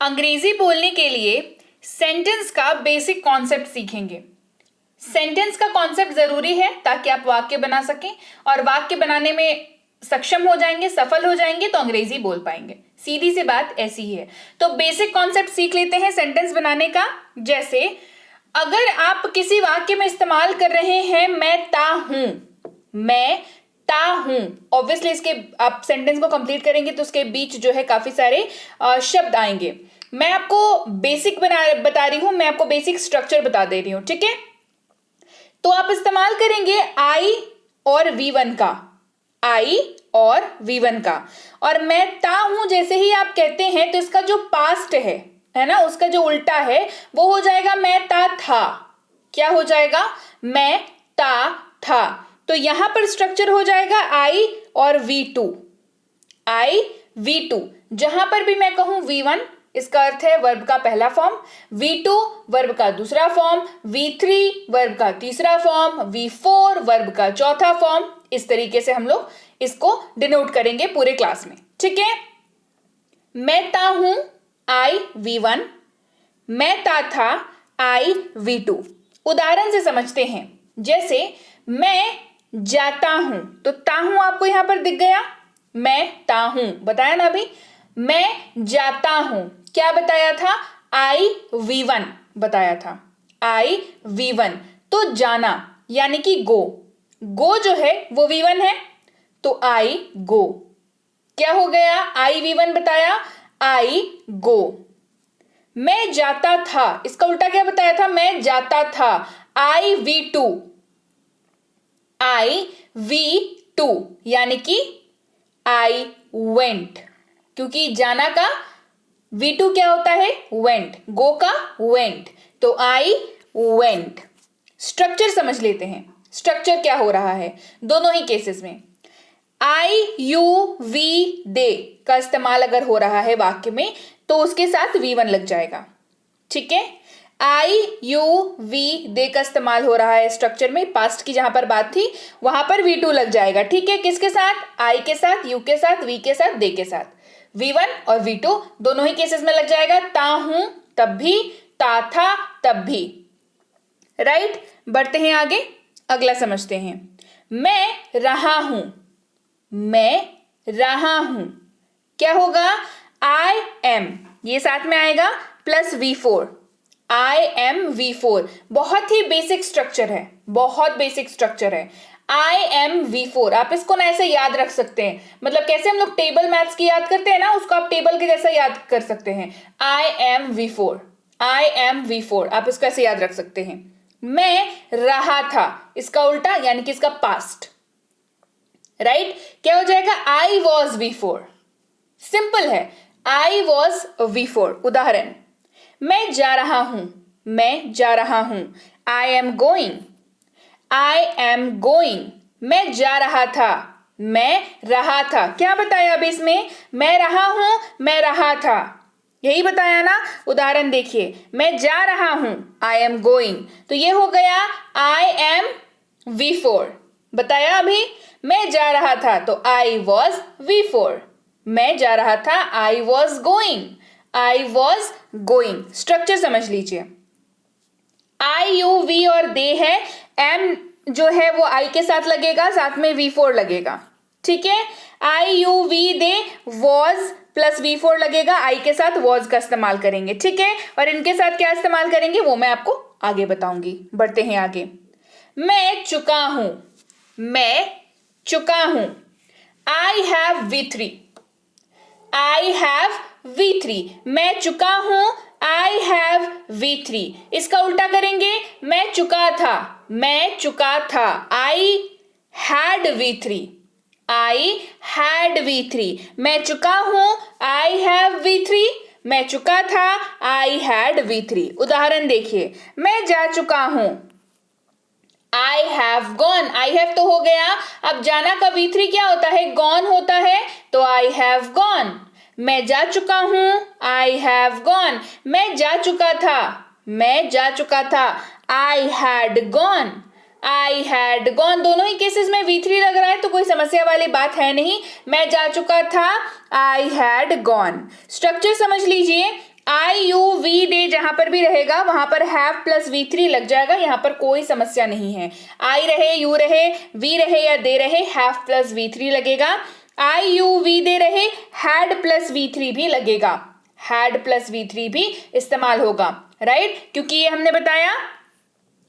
अंग्रेजी बोलने के लिए सेंटेंस का बेसिक कॉन्सेप्ट सीखेंगे। सेंटेंस का कॉन्सेप्ट जरूरी है ताकि आप वाक्य बना सकें और वाक्य बनाने में सक्षम हो जाएंगे, सफल हो जाएंगे तो अंग्रेजी बोल पाएंगे। सीधी सी बात ऐसी ही है। तो बेसिक कॉन्सेप्ट सीख लेते हैं सेंटेंस बनाने का। जैसे अगर आप किसी वाक्य में इस्तेमाल कर रहे हैं मैं ता हूं, मैं ता हूं, ऑब्वियसली इसके आप सेंटेंस को कंप्लीट करेंगे तो उसके बीच जो है काफी सारे शब्द आएंगे। मैं आपको बेसिक बता रही हूं, मैं आपको बेसिक स्ट्रक्चर बता दे रही हूं, ठीक है। तो आप इस्तेमाल करेंगे आई और V1 का, आई और V1 का। और मैं ता हूं जैसे ही आप कहते हैं तो इसका जो पास्ट है ना, उसका जो उल्टा है वो हो जाएगा मैं ता था। क्या हो जाएगा? मैं ता था। तो यहां पर स्ट्रक्चर हो जाएगा आई और V2, आई V2। जहां पर भी मैं कहूं V1 इसका अर्थ है वर्ब का पहला फॉर्म, V2 वर्ब का दूसरा फॉर्म, V3 वर्ब का तीसरा फॉर्म, V4 वर्ब का चौथा फॉर्म। इस तरीके से हम लोग इसको डिनोट करेंगे पूरे क्लास में, ठीक है। मैं ता हूं आई V1, मैं ता था आई V2। उदाहरण से समझते हैं। जैसे मैं जाता हूं, तो ता हूं आपको यहां पर दिख गया, मैं ता हूं बताया ना अभी। मैं जाता हूं क्या बताया था? आई V1 बताया था, आई V1। तो जाना यानी कि गो, गो जो है वो V1 है, तो आई गो। क्या हो गया? आई V1 बताया, आई गो। मैं जाता था, इसका उल्टा क्या बताया था? मैं जाता था, आई V2, आई V2 यानी कि आई वेंट। क्योंकि जाना का V2 क्या होता है? वेंट। गो का वेंट, तो आई वेंट। स्ट्रक्चर समझ लेते हैं। स्ट्रक्चर क्या हो रहा है दोनों ही केसेस में? आई यू वी दे का इस्तेमाल अगर हो रहा है वाक्य में तो उसके साथ V1 लग जाएगा, ठीक है। आई यू वी दे का इस्तेमाल हो रहा है स्ट्रक्चर में, पास्ट की जहां पर बात थी वहां पर V2 लग जाएगा, ठीक है। किसके साथ? आई के साथ, यू के साथ, वी के साथ, दे के साथ। V1 और V2 दोनों ही केसेस में लग जाएगा। ता हूं तब भी, ता था तब भी, राइट। बढ़ते हैं आगे, अगला समझते हैं। मैं रहा हूं, मैं रहा हूं क्या होगा? आई एम, ये साथ में आएगा plus V4, I am V4। बहुत ही बेसिक स्ट्रक्चर है, बहुत बेसिक स्ट्रक्चर है। आई एम V4, आप इसको ना ऐसे याद रख सकते हैं, मतलब कैसे हम लोग टेबल मैथ्स की याद करते हैं ना, उसको आप टेबल के जैसा याद कर सकते हैं। I am V4, I am V4, आप इसको ऐसे याद रख सकते हैं। मैं रहा था, इसका उल्टा यानी कि इसका पास्ट, राइट। क्या हो जाएगा? I was V4। सिंपल है, आई वॉज V4। उदाहरण, मैं जा रहा हूं, मैं जा रहा हूं, I am going, I am going. मैं जा रहा था, मैं रहा था, क्या बताया अभी इसमें? मैं रहा हूं, मैं रहा था, यही बताया ना। उदाहरण देखिए, मैं जा रहा हूं, आई एम गोइंग, तो ये हो गया आई एम V4। बताया अभी, मैं जा रहा था तो आई वॉज V4, मैं जा रहा था I was going, I was going. Structure समझ लीजिए। आई यू वी और दे है, एम जो है वो आई के साथ लगेगा, साथ में V4 लगेगा, ठीक है। I you we they was plus V4 लगेगा, आई के साथ वॉज का इस्तेमाल करेंगे, ठीक है। और इनके साथ क्या इस्तेमाल करेंगे वो मैं आपको आगे बताऊंगी। बढ़ते हैं आगे। मैं चुका हूं, मैं चुका हूं, I have V3, I have V3। मैं चुका हूं, आई हैव V3। इसका उल्टा करेंगे, मैं चुका था, मैं चुका था, I had V3, I had V3। मैं चुका हूं, आई हैव V3, मैं चुका था, आई हैड V3। उदाहरण देखिए, मैं जा चुका हूं, I have gone, I have तो हो गया, अब जाना का V3 क्या होता है? गॉन होता है, तो आई हैव गॉन। मैं जा चुका हूं, आई हैव गॉन, मैं जा चुका था, मैं जा चुका था, I had gone, I had gone. दोनों ही केसेस में V3 लग रहा है तो कोई समस्या वाली बात है नहीं। मैं जा चुका था, आई हैड गॉन। स्ट्रक्चर समझ लीजिए, आई यू वी दे जहां पर भी रहेगा वहां पर हैव प्लस V3 लग जाएगा, यहां पर कोई समस्या नहीं है। आई रहे, यू रहे, वी रहे या दे रहे, हैव प्लस V3 लगेगा। आई यू वी दे रहे, हैड प्लस V3 भी लगेगा, हैड प्लस V3 भी इस्तेमाल होगा, राइट? क्योंकि ये हमने बताया,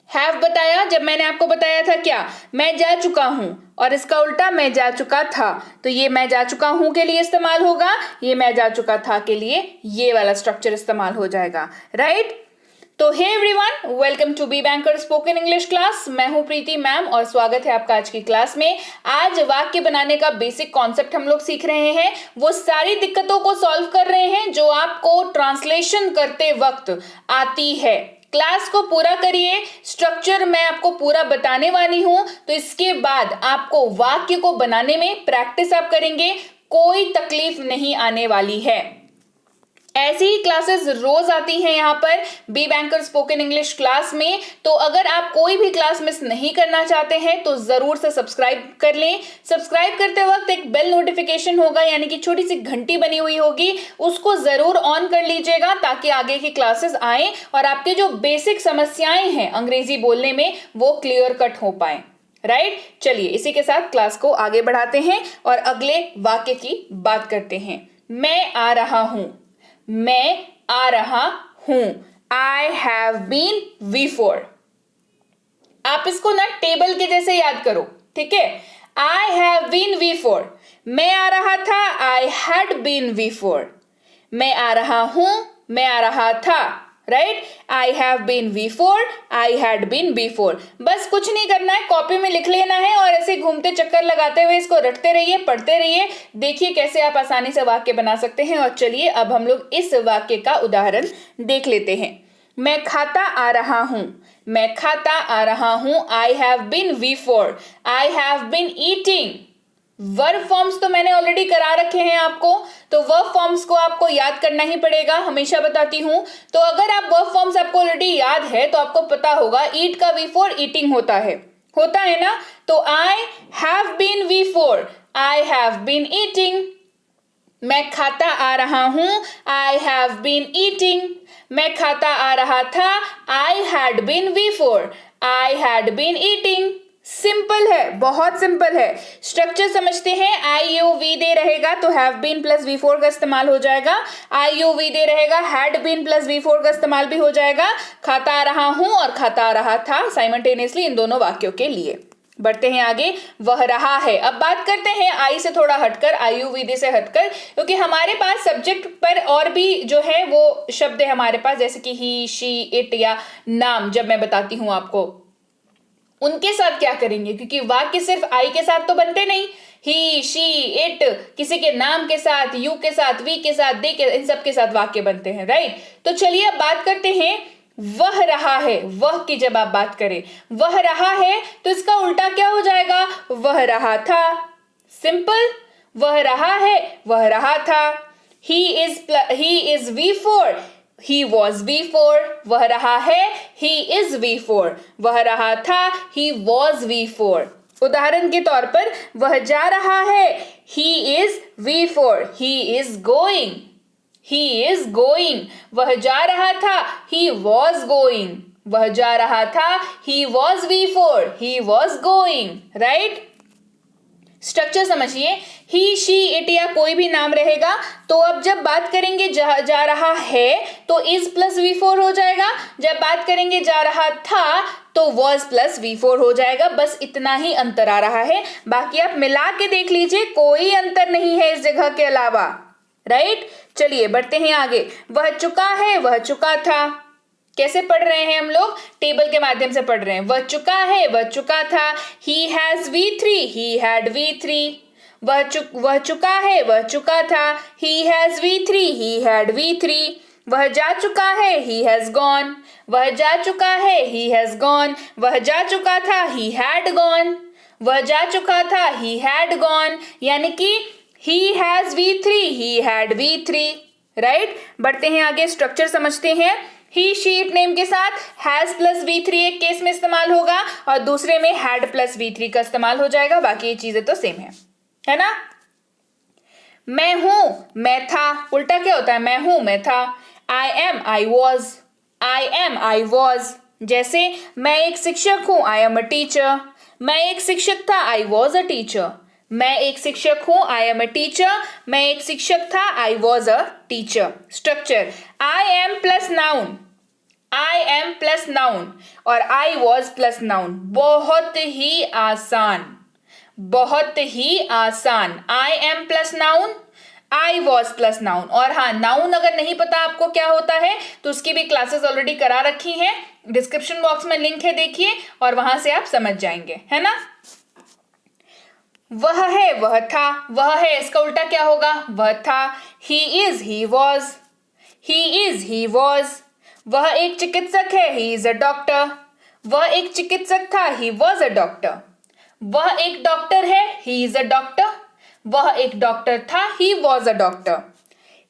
हैव बताया जब मैंने आपको बताया था क्या, मैं जा चुका हूं, और इसका उल्टा मैं जा चुका था, तो ये मैं जा चुका हूं के लिए इस्तेमाल होगा, ये मैं जा चुका था के लिए ये वाला स्ट्रक्चर इस्तेमाल हो जाएगा, राइट? तो hey everyone, welcome to B banker spoken English class. मैं हूं प्रीति मैम और स्वागत है आपका आज की क्लास में। आज वाक्य बनाने का बेसिक कॉन्सेप्ट हम लोग सीख रहे हैं, वो सारी दिक्कतों को सॉल्व कर रहे हैं जो आपको ट्रांसलेशन करते वक्त आती है। क्लास को पूरा करिए, स्ट्रक्चर मैं आपको पूरा बताने वाली हूं, तो इसके बाद आपको वाक्य को बनाने में प्रैक्टिस आप करेंगे, कोई तकलीफ नहीं आने वाली है। ऐसी ही क्लासेस रोज आती हैं यहाँ पर B banker spoken English class में, तो अगर आप कोई भी क्लास मिस नहीं करना चाहते हैं तो जरूर से सब्सक्राइब कर लें। सब्सक्राइब करते वक्त एक बेल नोटिफिकेशन होगा, यानी कि छोटी सी घंटी बनी हुई होगी, उसको जरूर ऑन कर लीजिएगा ताकि आगे की क्लासेस आए और आपके जो बेसिक समस्याएं हैं अंग्रेजी बोलने में वो क्लियर कट हो पाए, राइट? चलिए इसी के साथ क्लास को आगे बढ़ाते हैं और अगले वाक्य की बात करते हैं। मैं आ रहा हूं, मैं आ रहा हूं, आई हैव बीन बिफोर। आप इसको ना टेबल के जैसे याद करो, ठीक है? आई हैव बीन बिफोर, मैं आ रहा था, आई हैड बीन बिफोर। मैं आ रहा हूं, मैं आ रहा था, right? I have been before, I had been before. बस कुछ नहीं करना है, कॉपी में लिख लेना है और ऐसे घूमते चक्कर लगाते हुए इसको रटते रहिए, पढ़ते रहिए, देखिए कैसे आप आसानी से वाक्य बना सकते हैं। और चलिए अब हम लोग इस वाक्य का उदाहरण देख लेते हैं। मैं खाता आ रहा हूं, मैं खाता आ रहा हूं, I have been before, I have been eating. Verb forms तो मैंने ऑलरेडी करा रखे हैं आपको, तो वर्ब फॉर्म्स को आपको याद करना ही पड़ेगा, हमेशा बताती हूं। तो अगर आप वर्ब फॉर्म्स आपको ऑलरेडी याद है तो आपको पता होगा ईट का बिफोर ईटिंग होता है ना? तो I have been before, I have been eating. मैं खाता आ रहा हूं, आई हैव बीन ईटिंग। मैं खाता आ रहा था, I had been before, I had been eating. Simple है, बहुत सिंपल है। स्ट्रक्चर समझते हैं। आई यू वी दे रहेगा तो हैव बीन प्लस बिफोर का इस्तेमाल हो जाएगा। आई यू वी दे रहेगा, हैड बीन प्लस बिफोर का इस्तेमाल भी हो जाएगा। खाता आ रहा हूं और खाता आ रहा था साइमल्टेनियसली इन दोनों वाक्यों के लिए। बढ़ते हैं आगे, वह रहा है। अब बात करते हैं आई से थोड़ा हटकर, आई यू वी दे से हटकर, क्योंकि हमारे पास सब्जेक्ट पर और भी जो है वो शब्द है हमारे पास, जैसे कि ही, शी, इट या नाम। जब मैं बताती हूं आपको उनके साथ क्या करेंगे, क्योंकि वाक्य सिर्फ आई के साथ तो बनते नहीं, ही, शी, इट, किसी के नाम के साथ, यू के साथ, वी के साथ, दे के, इन सब के साथ वाक्य बनते हैं, राइट? तो चलिए अब बात करते हैं वह रहा है। वह की जब आप बात करें, वह रहा है तो इसका उल्टा क्या हो जाएगा? वह रहा था। सिंपल, वह रहा है, वह रहा था। He is before, he was before, वह रहा है, he is before, वह रहा था, he was before। उदाहरण के तौर पर वह जा रहा है, he is before, he is going, he is going। वह जा रहा था, he was going, वह जा रहा था, he was before, he was going, right? Structure समझिए, ही, शी, इट या कोई भी नाम रहेगा तो अब जब बात करेंगे जा रहा है तो इज प्लस V4 हो जाएगा। जब बात करेंगे जा रहा था तो was प्लस V4 हो जाएगा। बस इतना ही अंतर आ रहा है, बाकी आप मिला के देख लीजिए, कोई अंतर नहीं है इस जगह के अलावा, राइट? चलिए बढ़ते हैं आगे। वह चुका है, वह चुका था। कैसे पढ़ रहे हैं हम लोग? टेबल के माध्यम से पढ़ रहे हैं। वह चुका है, वह चुका था। he has V3, he had V3। वह चुका है, वह चुका था। he has V3, he had V3। वह जा चुका है, he has gone। वह जा चुका है, he has gone। वह जा चुका था, he had gone। वह जा चुका था, he had gone। यानी कि he has V3, he had V3, right? बढ़ते हैं आगे, स्ट्रक्चर समझते हैं। ही, शी, इट नेम के साथ हैज प्लस V3 एक केस में इस्तेमाल होगा और दूसरे में हैड प्लस V3 का इस्तेमाल हो जाएगा। बाकी ये चीजें तो सेम है ना? मैं हूं, मैं था, उल्टा क्या होता है? मैं हूं, मैं था। I M, I was, I am, I was. जैसे मैं एक शिक्षक हूं, आई एम अ टीचर। मैं एक शिक्षक था, आई वॉज अ टीचर। मैं एक शिक्षक हूं, आई एम अ टीचर। मैं एक शिक्षक था, I was a teacher. Structure I am plus noun, I am plus noun और आई वॉज प्लस नाउन। बहुत ही आसान, बहुत ही आसान। I am plus noun, I was plus noun. और हाँ, नाउन अगर नहीं पता आपको क्या होता है तो उसकी भी क्लासेस ऑलरेडी करा रखी हैं, डिस्क्रिप्शन बॉक्स में लिंक है, देखिए, और वहां से आप समझ जाएंगे, है ना। वह है, वह था। वह है इसका उल्टा क्या होगा, वह था। He is, he was, he is, he was. वह एक चिकित्सक है, ही इज अ डॉक्टर। वह एक चिकित्सक था, ही वॉज अ डॉक्टर। वह एक डॉक्टर है, ही इज अ डॉक्टर। वह एक डॉक्टर था, he was a doctor.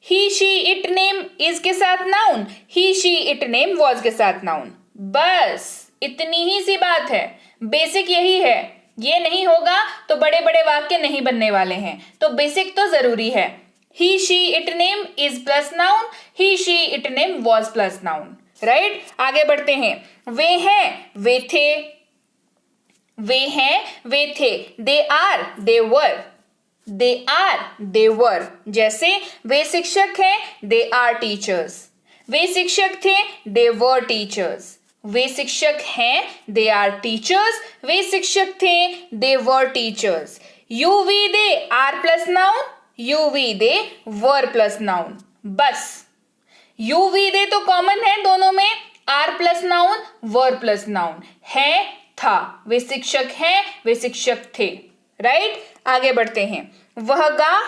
He she it name is के साथ noun, he she it name was के साथ नाउन। बस इतनी ही सी बात है, बेसिक यही है। ये नहीं होगा तो बड़े बड़े वाक्य नहीं बनने वाले हैं, तो बेसिक तो जरूरी है। He she it name is plus noun, he she it name was plus noun, right. आगे बढ़ते हैं। वे हैं, वे थे। वे हैं, वे थे। They are, they were, they are, they were. जैसे वे शिक्षक हैं, दे आर टीचर्स। वे शिक्षक थे, दे वर टीचर्स। वे शिक्षक हैं, दे आर टीचर्स। वे शिक्षक थे, they were teachers. You we they are plus noun, you we they were plus noun. बस यू वी दे तो कॉमन है दोनों में, are plus noun, were plus noun. है, था। वे शिक्षक हैं, वे शिक्षक थे, राइट। आगे बढ़ते हैं। वह गा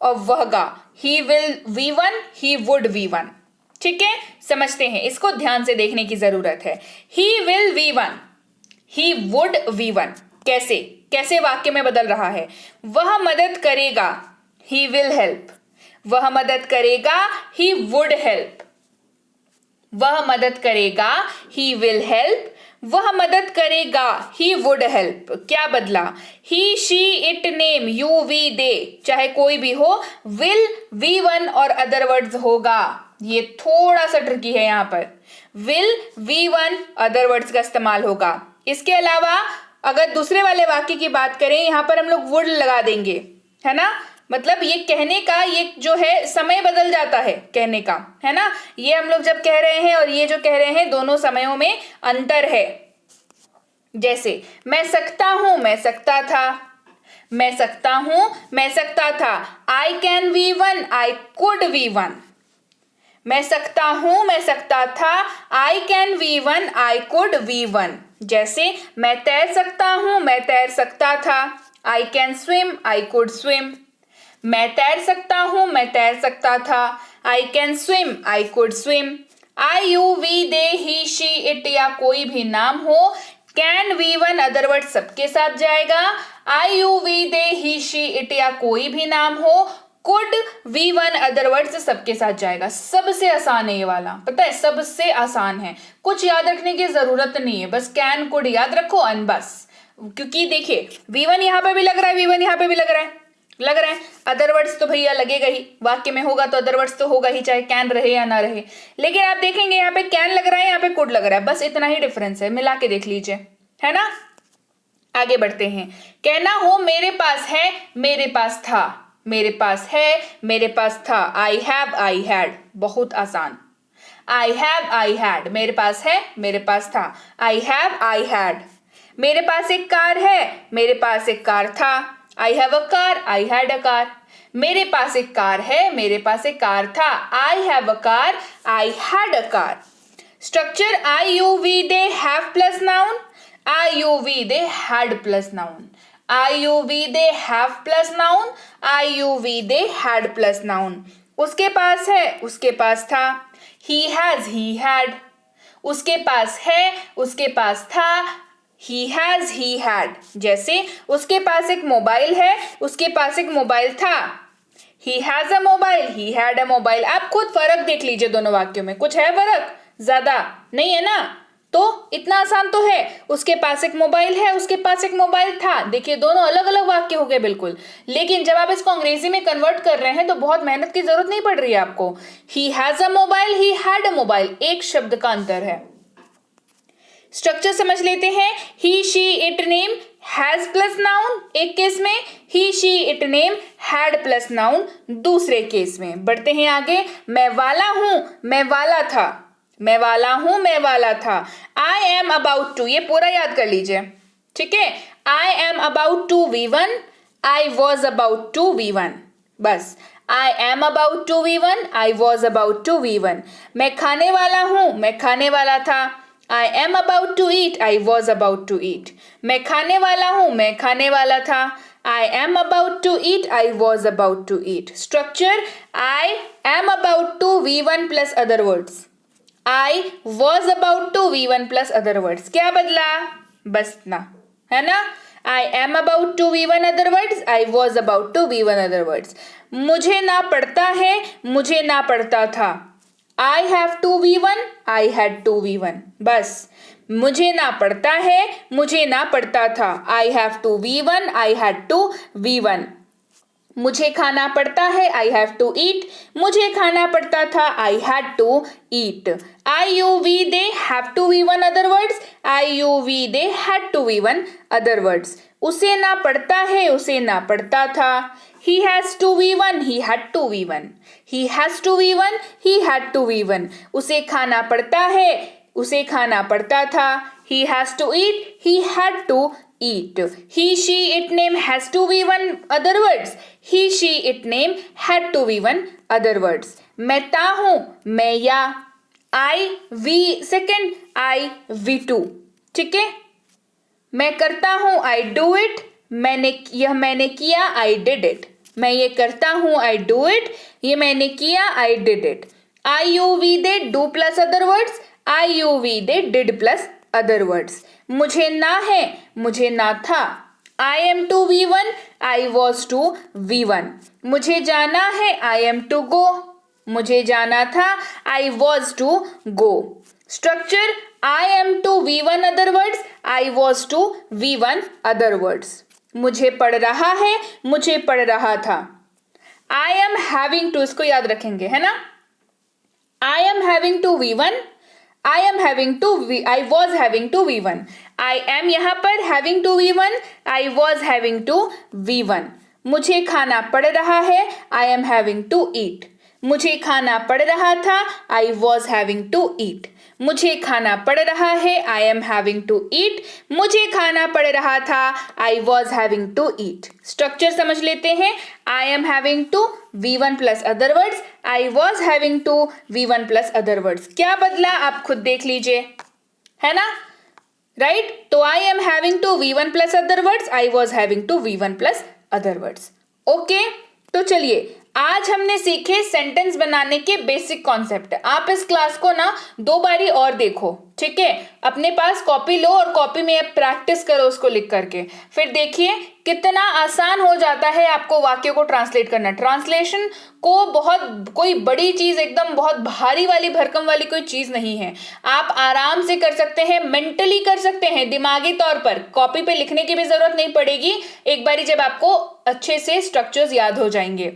और वह गा। He will V one, he would V one. ठीक है, समझते हैं, इसको ध्यान से देखने की जरूरत है। He will V one, he would V one. कैसे कैसे वाक्य में बदल रहा है। वह मदद करेगा, ही विल हेल्प। वह मदद करेगा, ही वुड हेल्प। वह मदद करेगा, ही विल हेल्प। वह मदद करेगा, ही वुड हेल्प। क्या बदला, he she it name you we they, चाहे कोई भी हो, विल वी वन और अदर वर्ड्स होगा। ये थोड़ा सा ट्रिकी है, यहां पर will V one other words का इस्तेमाल होगा। इसके अलावा अगर दूसरे वाले वाक्य की बात करें, यहां पर हम लोग वुड लगा देंगे, है ना। मतलब ये कहने का, ये जो है समय बदल जाता है कहने का, है ना। ये हम लोग जब कह रहे हैं और ये जो कह रहे हैं, दोनों समयों में अंतर है। जैसे मैं सकता हूं, मैं सकता था। मैं सकता हूं, मैं सकता था। I can V one, I could V one. मैं सकता हूं, मैं सकता था। I can V one, I could V one. जैसे मैं तैर सकता हूं, मैं तैर सकता था। I can swim, I could swim. मैं तैर सकता हूं, मैं तैर सकता था। I can swim, I could swim. I you we they he she it या कोई भी नाम हो, can V one other word सबके साथ जाएगा। I you we they he she it या कोई भी नाम हो, could V one other word से सबके साथ जाएगा। सबसे आसान है ये वाला, पता है, सबसे आसान है। कुछ याद रखने की जरूरत नहीं है, बस कैन कुड याद रखो अन बस। क्योंकि देखिए वी वन यहाँ पे भी लग रहा है, वी वन यहाँ पे भी लग रहा है, लग रहा है। अदर वर्ड्स तो भैया लगेगा ही, वाक्य में होगा तो अदर वर्ड्स तो होगा ही, चाहे कैन रहे या ना रहे। लेकिन आप देखेंगे यहाँ पे कैन लग रहा है, यहाँ पे कुड लग रहा है, बस इतना ही डिफरेंस है, मिला के देख लीजिए, है ना। आगे बढ़ते हैं। कहना हो मेरे पास है, मेरे पास था। मेरे पास है, मेरे पास था। आई हैव, आई हैड, बहुत आसान। आई हैव, आई हैड, मेरे पास है, मेरे पास था। I have, I had. मेरे पास एक कार है, मेरे पास एक कार था। I have a car, I had a car. मेरे पास एक कार है, मेरे पास एक कार था। I have a car, I had a car. Structure I you we they have plus noun, I you we they had plus noun. I you we they have plus noun, I you we they had plus noun. उसके पास है, उसके पास था। He has, he had. उसके पास है, उसके पास था। He has, he had. जैसे उसके पास एक मोबाइल है, उसके पास एक मोबाइल था। He has a mobile, he had a mobile. आप खुद फर्क देख लीजिए दोनों वाक्यों में, कुछ है फर्क, ज्यादा नहीं है ना। तो तो इतना आसान तो है, उसके पास एक मोबाइल है, उसके पास एक मोबाइल था। देखिए दोनों अलग अलग वाक्य हो गए बिल्कुल। लेकिन जब आप इसको अंग्रेजी में कन्वर्ट कर रहे हैं तो बहुत मेहनत की जरूरत नहीं पड़ रही है आपको। He has a mobile, he had a mobile, एक शब्द का अंतर है। स्ट्रक्चर समझ लेते हैं। He she it name has plus noun एक केस में, he she it name had plus noun दूसरे केस में। बढ़ते हैं आगे। मैं वाला हूं, मैं वाला था, मैं वाला हूं, मैं वाला था। आई एम अबाउट टू, ये पूरा याद कर लीजिए, ठीक है। I am about to V1, I was about to V1, बस। I am about to V1, I was about to V1। मैं खाने वाला हूं, मैं खाने वाला था। I am about to eat, I was about to eat. मैं खाने वाला हूं, मैं खाने वाला था। I am about to eat, I was about to eat. Structure, I am about to V1 plus other words. I was about to V1 plus other words. क्या बदला? बस ना, है ना? I am about to V1 other words, I was about to V1 other words. मुझे ना पड़ता है, मुझे ना पड़ता था। I have to V1, I had to V1. बस। मुझे ना पड़ता है, मुझे ना पड़ता था। I have to V1, I had to V1. मुझे खाना पड़ता है, I have to eat. मुझे खाना पड़ता था, I had to eat. I, you, we, they have to V1 other words. I, you, we, they had to V1 other words. उसे ना पड़ता है, उसे ना पड़ता था। He has to V1, he had to V1. He has to V1, he had to V1. उसे खाना पड़ता है, उसे खाना पड़ता था। He has to eat, he had to eat. He, she, it name has to V1 other words. He, she, it name had to V1 other words. मैं ता हूं, मैं या। I, we second, I, we two. ठीक है। मैं करता हूं, I do it. यह मैंने किया, I did it. मैं ये करता हूं, I do it. ये मैंने किया, I did it. I, you, we, they do plus other words. I, you, we, they did plus other words. मुझे ना है, मुझे ना था। I am to V1, I was to V1. मुझे जाना है, I am to go. मुझे जाना था, I was to go. Structure, I am to V1 other words, I was to V1 other words. मुझे पढ़ रहा है, मुझे पढ़ रहा था। I am having to, इसको याद रखेंगे, है ना। I am having to V1, I am having to I was having to V1. I am यहाँ पर having to V1, I was having to V1. मुझे खाना पड़ रहा है, I am having to eat. मुझे खाना पड़ रहा था, I was having to eat. मुझे खाना पड़ रहा है, I am having to eat. मुझे खाना पड़ रहा था, I was having to eat. Structure समझ लेते हैं। I am having to V1 plus other words. I was having to V1 plus other words. क्या बदला आप खुद देख लीजिए, है ना, राइट। तो I am having to V1 plus other words, I was having to V1 plus other words. Okay, तो चलिए आज हमने सीखे सेंटेंस बनाने के बेसिक कॉन्सेप्ट। आप इस क्लास को ना 2 बारी और देखो, ठीक है। अपने पास कॉपी लो और कॉपी में प्रैक्टिस करो उसको लिख करके। फिर देखिए कितना आसान हो जाता है आपको वाक्य को ट्रांसलेट करना। ट्रांसलेशन को बहुत कोई बड़ी चीज, एकदम बहुत भारी वाली भरकम वाली कोई चीज नहीं है। आप आराम से कर सकते हैं, मेंटली कर सकते हैं, दिमागी तौर पर। कॉपी पे लिखने की भी जरूरत नहीं पड़ेगी एक बारी जब आपको अच्छे से स्ट्रक्चर्स याद हो जाएंगे।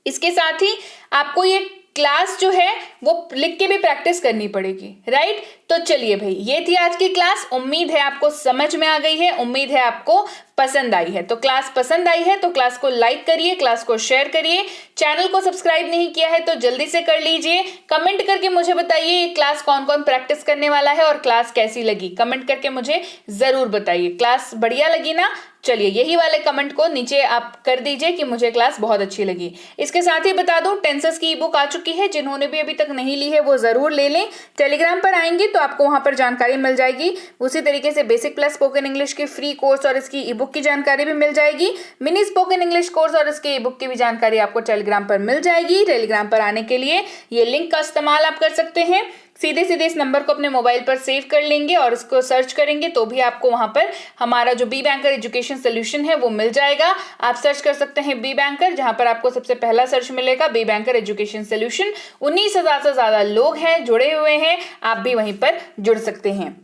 इसके साथ ही आपको ये क्लास जो है वो लिख के भी प्रैक्टिस करनी पड़ेगी, राइट। तो चलिए भाई, ये थी आज की क्लास। उम्मीद है आपको समझ में आ गई है, उम्मीद है आपको पसंद आई है। तो क्लास पसंद आई है तो क्लास को लाइक करिए, क्लास को शेयर करिए। चैनल को सब्सक्राइब नहीं किया है तो जल्दी से कर लीजिए। कमेंट करके मुझे बताइए ये क्लास कौन कौन प्रैक्टिस करने वाला है और क्लास कैसी लगी। कमेंट करके मुझे जरूर बताइए। क्लास बढ़िया लगी ना? चलिए यही वाले कमेंट को नीचे आप कर दीजिए कि मुझे क्लास बहुत अच्छी लगी। इसके साथ ही बता दूं टेंसेस की ई बुक आ चुकी है, जिन्होंने भी अभी तक नहीं ली है वो जरूर ले लें। टेलीग्राम पर आएंगे तो आपको वहां पर जानकारी मिल जाएगी। उसी तरीके से बेसिक प्लस स्पोकन इंग्लिश की फ्री कोर्स और इसकी ई बुक की जानकारी भी मिल जाएगी। मिनी स्पोकन इंग्लिश कोर्स और इसके ई बुक की भी जानकारी आपको टेलीग्राम पर मिल जाएगी। टेलीग्राम पर आने के लिए ये लिंक का इस्तेमाल आप कर सकते हैं। सीधे सीधे इस नंबर को अपने मोबाइल पर सेव कर लेंगे और इसको सर्च करेंगे तो भी आपको वहां पर हमारा जो बी बैंकर एजुकेशन सोल्यूशन है वो मिल जाएगा। आप सर्च कर सकते हैं बी बैंकर, जहां पर आपको सबसे पहला सर्च मिलेगा बी बैंकर एजुकेशन सोल्यूशन। 19,000 से ज्यादा लोग हैं, जुड़े हुए हैं, आप भी वहीं पर जुड़ सकते हैं।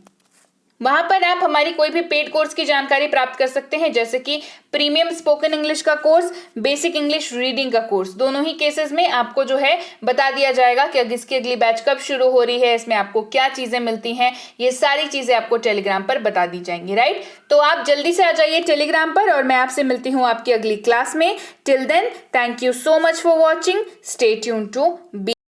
वहां पर आप हमारी कोई भी पेड कोर्स की जानकारी प्राप्त कर सकते हैं, जैसे कि प्रीमियम स्पोकन इंग्लिश का कोर्स, बेसिक इंग्लिश रीडिंग का कोर्स। दोनों ही केसेस में आपको जो है बता दिया जाएगा कि इसकी अगली बैच कब शुरू हो रही है, इसमें आपको क्या चीजें मिलती हैं, ये सारी चीजें आपको टेलीग्राम पर बता दी जाएंगी, राइट। तो आप जल्दी से आ जाइए टेलीग्राम पर और मैं आपसे मिलती हूँ आपकी अगली क्लास में। Till then, thank you so much for watching, stay tuned to B